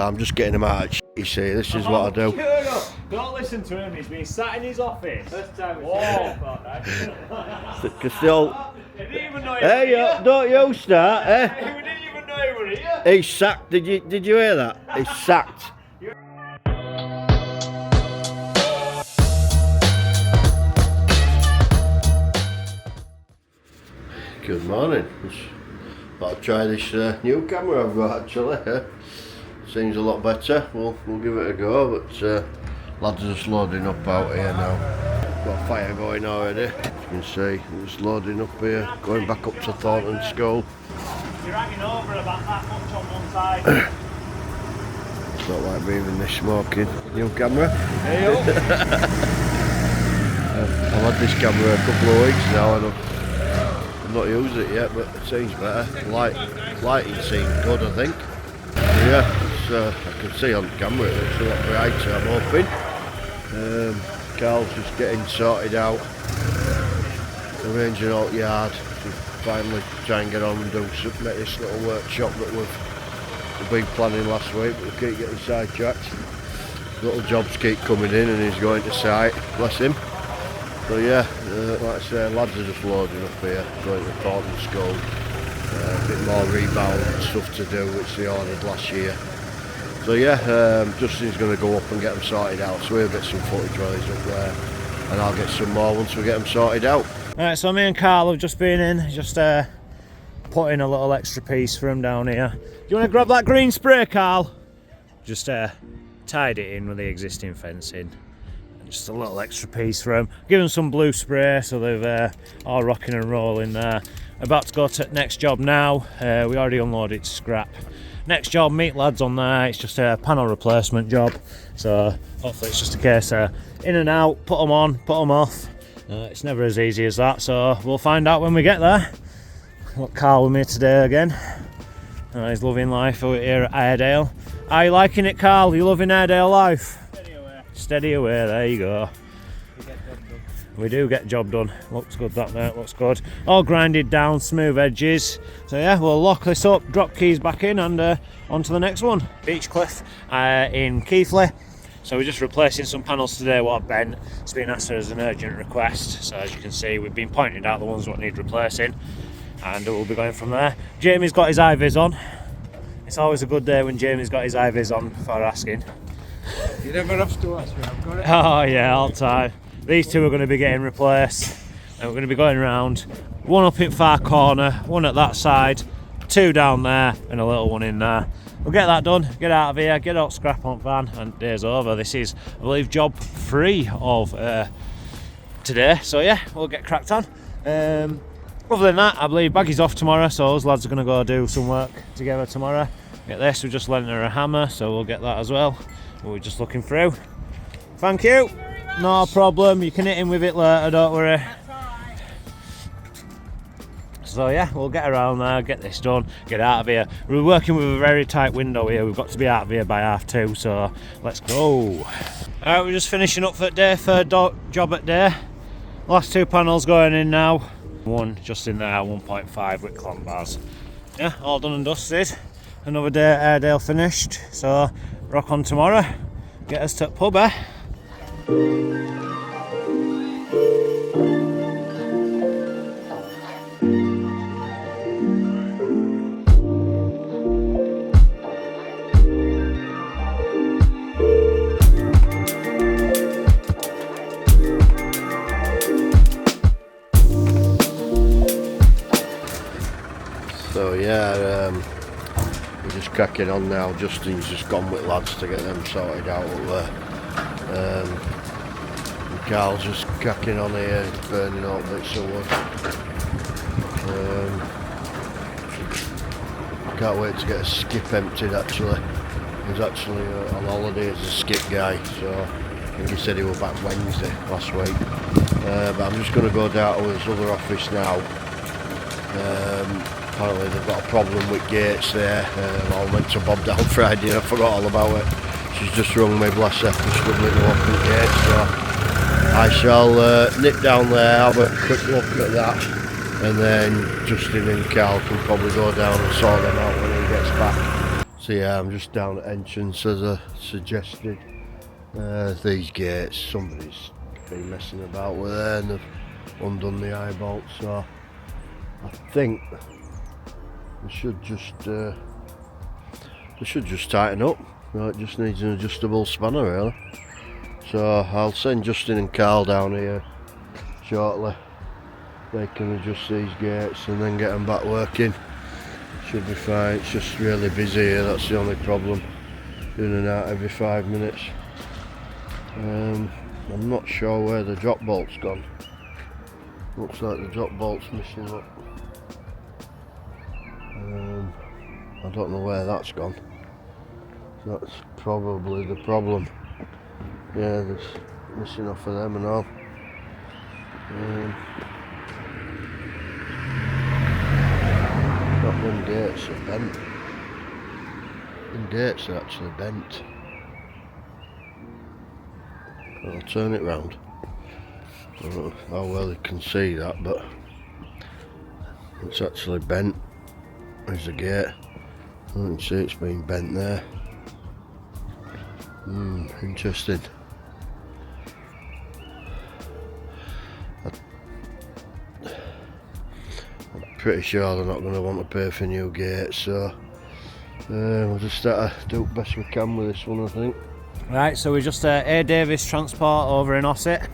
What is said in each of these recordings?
I'm just getting him out of you see, this is what I do. Don't listen to him, he's been sat in his office. First time Hey, don't you start, eh? We didn't even know you were here. He's sacked, did you hear that? He's sacked. Good morning. I'll try this new camera I've got actually. Seems a lot better. We'll give it a go, but lads are just loading up out here now. Got a fire going already. As you can see, it's loading up here, going back up to Thornton School. You're hanging over about that much on one side. It's not like breathing this smoking. New camera. Hey up. I've had this camera a couple of weeks now and I've not used it yet, but it seems better. Lighting seems good, I think. Yeah, I can see on camera it looks a lot brighter, I'm hoping. Carl's just getting sorted out, arranging out yard to finally try and get on and make this little workshop that we've been planning last week, but we keep getting sidetracked. Little jobs keep coming in and he's going to site, bless him. So yeah, like I say, lads are just loading up here, going to Thornton School. A bit more rebound and stuff to do, which they ordered last year. So yeah, Justin's going to go up and get them sorted out, so we'll get some footage while he's up there, and I'll get some more once we get them sorted out. Right, so me and Carl have just been in, just putting a little extra piece for him down here. Do you want to grab that green spray, Carl? Just tied it in with the existing fencing. Just a little extra piece for them. Give them some blue spray so they've all rocking and rolling there. About to go to next job now. We already unloaded scrap. Next job, meet lads on there. It's just a panel replacement job. So hopefully it's just a case of in and out, put them on, put them off. It's never as easy as that. So we'll find out when we get there. Got Carl with me today again. He's loving life out here at Airedale. Are you liking it, Carl? You loving Airedale life? Steady away, there you go. We do get job done. Looks good, that mate, looks good. All grinded down, smooth edges. So yeah, we'll lock this up, drop keys back in and on to the next one. Beachcliff in Keighley. So we're just replacing some panels today what I've bent. It's been asked as an urgent request. So as you can see, we've been pointing out the ones that need replacing. And we'll be going from there. Jamie's got his eye-vis on. It's always a good day when Jamie's got his eye-vis on before asking. You never have to ask me, I've got it. Oh yeah, all time. These two are going to be getting replaced and we're going to be going around. One up in far corner, one at that side, two down there and a little one in there. We'll get that done, get out of here, get out scrap on van and day's over. This is, I believe, job 3 of today. So yeah, we'll get cracked on. Other than that, I believe Baggy's off tomorrow, so those lads are going to go do some work together tomorrow. Get this, we just lent her a hammer, so we'll get that as well. We're just looking through. Thank you. No problem. You can hit him with it later, don't worry. That's alright. So yeah, we'll get around there, get this done, get out of here. We're working with a very tight window here. We've got to be out of here by 2:30, so let's go. Alright, we're just finishing up for day, third job at day. Last 2 panels going in now. One just in there, 1.5 with clamp bars. Yeah, all done and dusted. Another day at Airedale finished, so rock on tomorrow. Get us to the pub, eh? So yeah, we're just cracking on now. Justin's just gone with lads to get them sorted out up there. And Carl's just cracking on here, burning out bits of wood. Can't wait to get a skip emptied actually. He's actually on holiday as a skip guy, so I think he said he was back Wednesday last week. But I'm just going to go down to his other office now. Apparently they've got a problem with gates there. I went to Bob down Friday and I forgot all about it. She's just rung me, bless her, for struggling to open the gates. So I shall nip down there, have a quick look at that, and then Justin and Carl can probably go down and sort them out when he gets back. So yeah, I'm just down at entrance as I suggested. These gates, somebody's been messing about with there and they've undone the eye bolt, so I think they should just tighten up. It just needs an adjustable spanner really. So I'll send Justin and Carl down here shortly. They can adjust these gates and then get them back working. Should be fine. It's just really busy here, that's the only problem. In and out every 5 minutes. I'm not sure where the drop bolt's gone. Looks like the drop bolt's missing up. I don't know where that's gone. That's probably the problem. Yeah, there's missing off of them and all. Not them gates are bent. Them gates are actually bent. I'll turn it round. I don't know how well you can see that, but it's actually bent. There's the gate. You can see it's been bent there. Interesting. I'm pretty sure they're not going to want to pay for new gates, so we'll just start to do the best we can with this one, I think. Right, so we're just A. Davis Transport over in Ossett,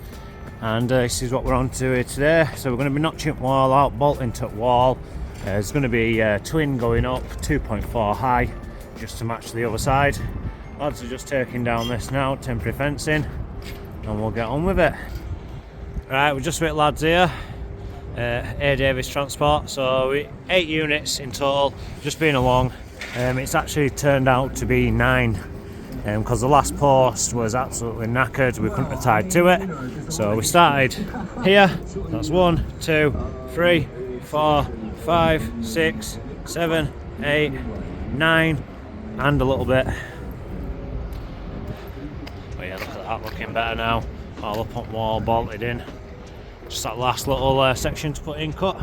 and this is what we're on to here today. So we're going to be notching wall out, bolting to wall. There's going to be twin going up, 2.4 high, just to match the other side. Lads are just taking down this now, temporary fencing, and we'll get on with it. Right, we're just with lads here, A. Davis Transport, so 8 units in total, just been along. It's actually turned out to be 9, because the last post was absolutely knackered, we couldn't have tied to it. So we started here, that's 1, 2, 3, 4, 5, 6, 7, 8, 9, and a little bit. But yeah, look at that, looking better now. All up on wall, bolted in. Just that last little section to put in cut.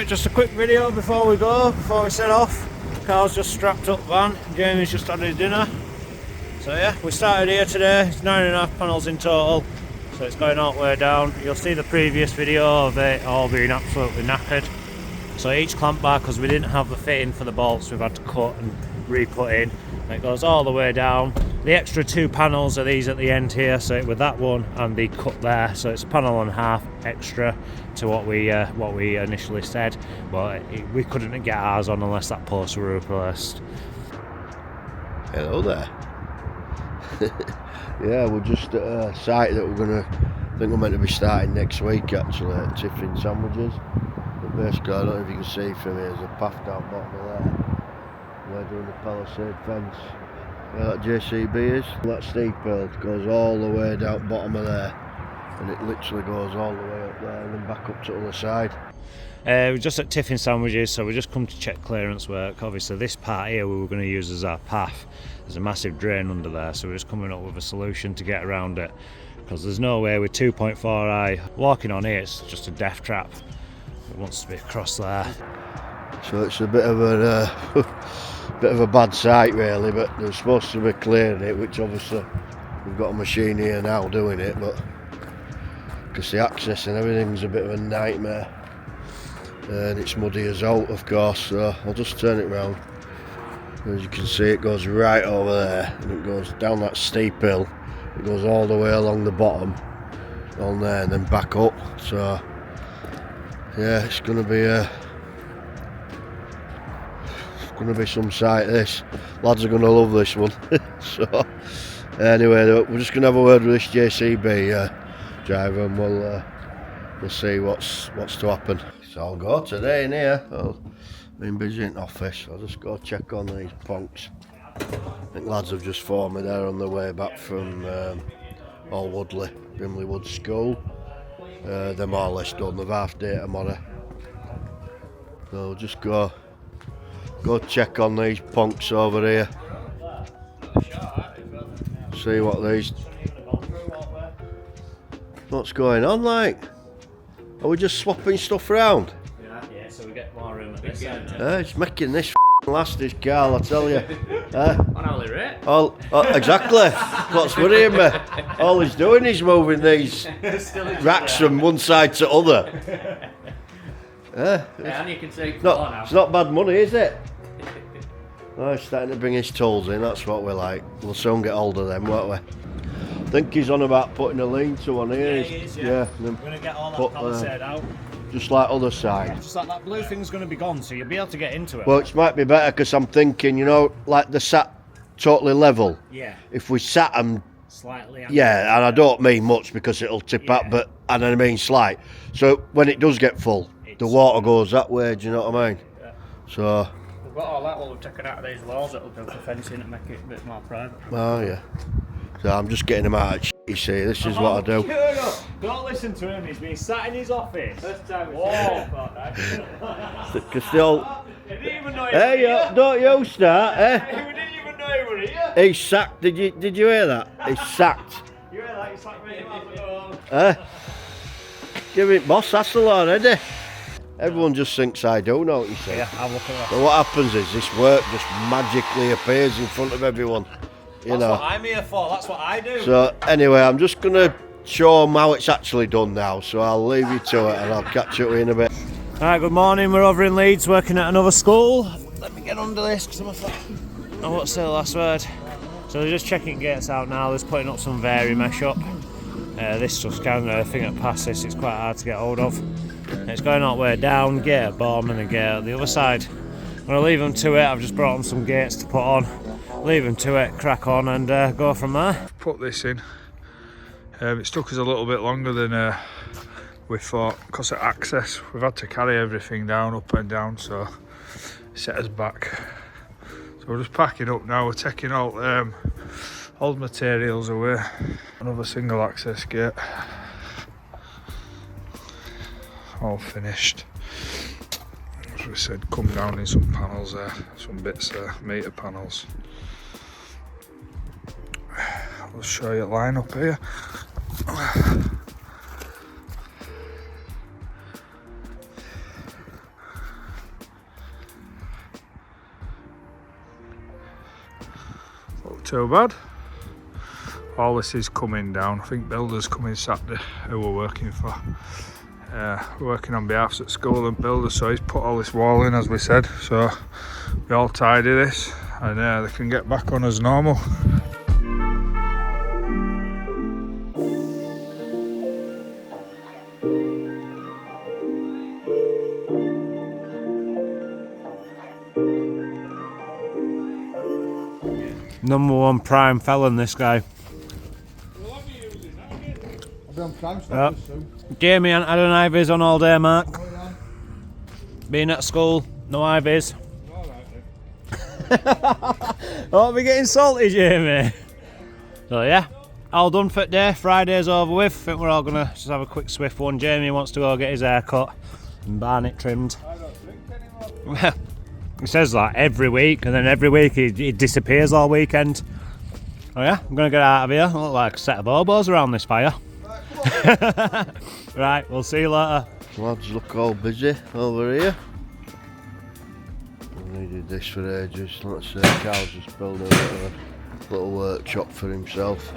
Just a quick video before we go, before we set off. Carl's just strapped up van, Jamie's just had his dinner. So yeah, we started here today, it's 9.5 panels in total, so it's going all the way down. You'll see the previous video of it all being absolutely knackered. So each clamp bar, because we didn't have the fitting for the bolts, we've had to cut and re-put in. And it goes all the way down. The extra 2 panels are these at the end here, so with that one and the cut there, so it's a panel and a half extra to what we initially said. But we couldn't get ours on unless that post were replaced. Hello there. Yeah, we're just at a site that I think we're meant to be starting next week actually, at Tiffin Sandwiches. But basically, I don't know if you can see from here, there's a path down bottom of there. We're doing the PALISADE fence. Where that JCB is. That steep hill goes all the way down bottom of there. And it literally goes all the way up there and then back up to the other side. We're just at Tiffin Sandwiches, so we just come to check clearance work. Obviously this part here we were going to use as our path. There's a massive drain under there, so we're just coming up with a solution to get around it. Because there's no way with 2.4 high walking on here, it's just a death trap. It wants to be across there. So it's a bit of a bad site really, but they're supposed to be clearing it, which obviously we've got a machine here now doing it, but because the access and everything's a bit of a nightmare. And it's muddy as out, of course, so I'll just turn it round. As you can see, it goes right over there and it goes down that steep hill. It goes all the way along the bottom on there and then back up. So yeah, it's going to be some sight this. Lads are going to love this one. So anyway, we're just going to have a word with this JCB driver and we'll see what's to happen. So I'll go today in here. I've been busy in the office. I'll just go check on these punks. I think lads have just phoned me there on the way back from All Woodley, Brimley Wood School. They're more or less done. They've half day tomorrow. So I'll just go check on these punks over here. See what's going on, like. Are we just swapping stuff around? Yeah, so we get more room at this end. It's making this last, this Carl, I tell you. On hourly rate. Exactly. What's worrying me? All he's doing is moving these racks from one side to other. And you can take It's not bad money, is it? Oh, he's starting to bring his tools in, that's what we like. We'll soon get hold of them, won't we? I think he's on about putting a lean-to on here. Yeah, he is, yeah. We're going to get all that palisade out. Just like other side. Just like that blue thing's going to be gone, so you'll be able to get into it. Well, it might be better because I'm thinking, you know, like the sat totally level. Yeah. If we sat them Slightly. yeah, and I don't mean much because it'll tip up, but and I mean slight. So when it does get full, the water goes that way. Do you know what I mean? Yeah. So. We've got all that what we've taken out of these walls that'll do for fencing to make it a bit more private. Oh yeah. So I'm just getting him out of you see. This is what I do. Don't listen to him. He's been sat in his office. First time. Because they all. He didn't even know Hey, don't you start, eh? He didn't even know you were here. He's sacked. Did you hear that? He's sacked. You hear that? He's like me. Give it boss hassle already. Everyone just thinks I do know what you say. Yeah, I'll look at that. But what happens is this work just magically appears in front of everyone. You know. That's what I'm here for. That's what I do. So anyway, I'm just gonna show them how it's actually done now. So I'll leave you to it, and I'll catch up with you in a bit. Alright, good morning. We're over in Leeds working at another school. Let me get under this because I'm I won't say the last word. So they're just checking gates out now. They're putting up some vari mesh up. This stuff's kind of a thing that past this. It's quite hard to get hold of. It's going all the way down, gate at bottom and a gate at the other side. I'm going to leave them to it. I've just brought them some gates to put on. Leave them to it, crack on and go from there. Put this in. It's took us a little bit longer than we thought because of access. We've had to carry everything down, up and down, so it set us back. So we're just packing up now. We're taking all old materials away. Another single access gate. All finished. As we said, come down in some panels there, some bits there, meter panels. I'll show you a line up here. Not too bad. All this is coming down. I think builders coming Saturday who we're working for. Working on behalf of school and builders, so he's put all this wall in as we said, so we all tidy this and they can get back on as normal. Number one prime felon, this guy. Jamie ain't had an IVs on all day, Mark. Been at school, no IVs. Oh, we're getting salty, Jamie. So yeah, all done for today. Friday's over with. I think we're all gonna just have a quick swift one. Jamie wants to go get his hair cut and Barnett trimmed. I don't drink anymore. He says that every week, and then every week he disappears all weekend. Oh yeah, I'm gonna get out of here. I look like a set of bobos around this fire. Right, we'll see you later. Lads look all busy over here. I needed this for ages. Let's say Carl's just built a little workshop for himself.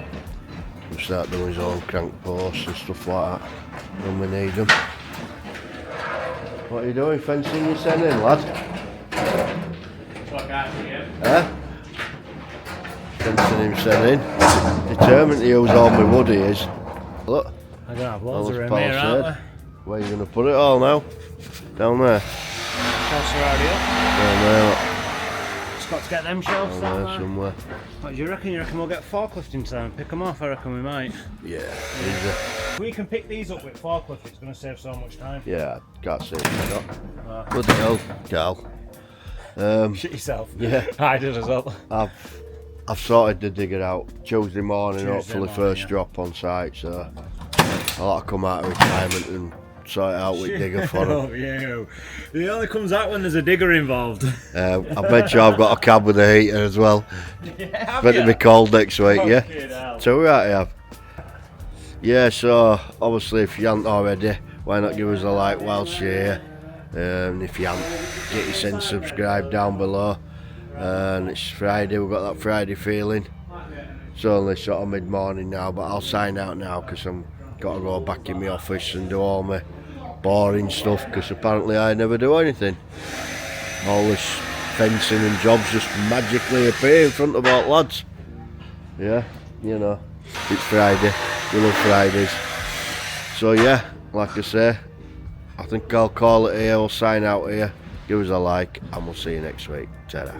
He'll start doing his own crank posts and stuff like that when we need them. What are you doing? Fencing your son in, lad? Fencing him son in. Determined to use all my wood he is. Look. I don't have loads of room PALISADE. here, aren't we? Where are you going to put it all now? Down there? Shelves are already up. Down there, look. Just got to get them shelves Down down there there. somewhere. What do you reckon? You reckon we'll get forklift in time and pick them off? I reckon we might. Yeah, easy. If we can pick these up with forklift, it's going to save so much time. Yeah, can't see it. Bloody hell, Carl. Shit yourself. Yeah. I did as well. I've sorted the digger out Tuesday morning, hopefully morning, first yeah. drop on site, so I'll have to come out of retirement and sort it out with digger for him. Oh, yeah. It only comes out when there's a digger involved. I bet you I've got a cab with a heater as well. Yeah, Bet it'll be cold next week, yeah? Hell. So right, I have. Yeah, so obviously if you haven't already, why not give us a like whilst you're here? If you haven't, get your subscribe down below. and it's Friday. We've got that Friday feeling. It's only sort of mid-morning now, but I'll sign out now because I'm got to go back in my office and do all my boring stuff, because apparently I never do anything. All this fencing and jobs just magically appear in front of all lads. Yeah, you know, it's Friday. We love Fridays. So yeah, like I say, I think I'll call it here. We'll sign out here. Give us a like and we'll see you next week. Ta-da.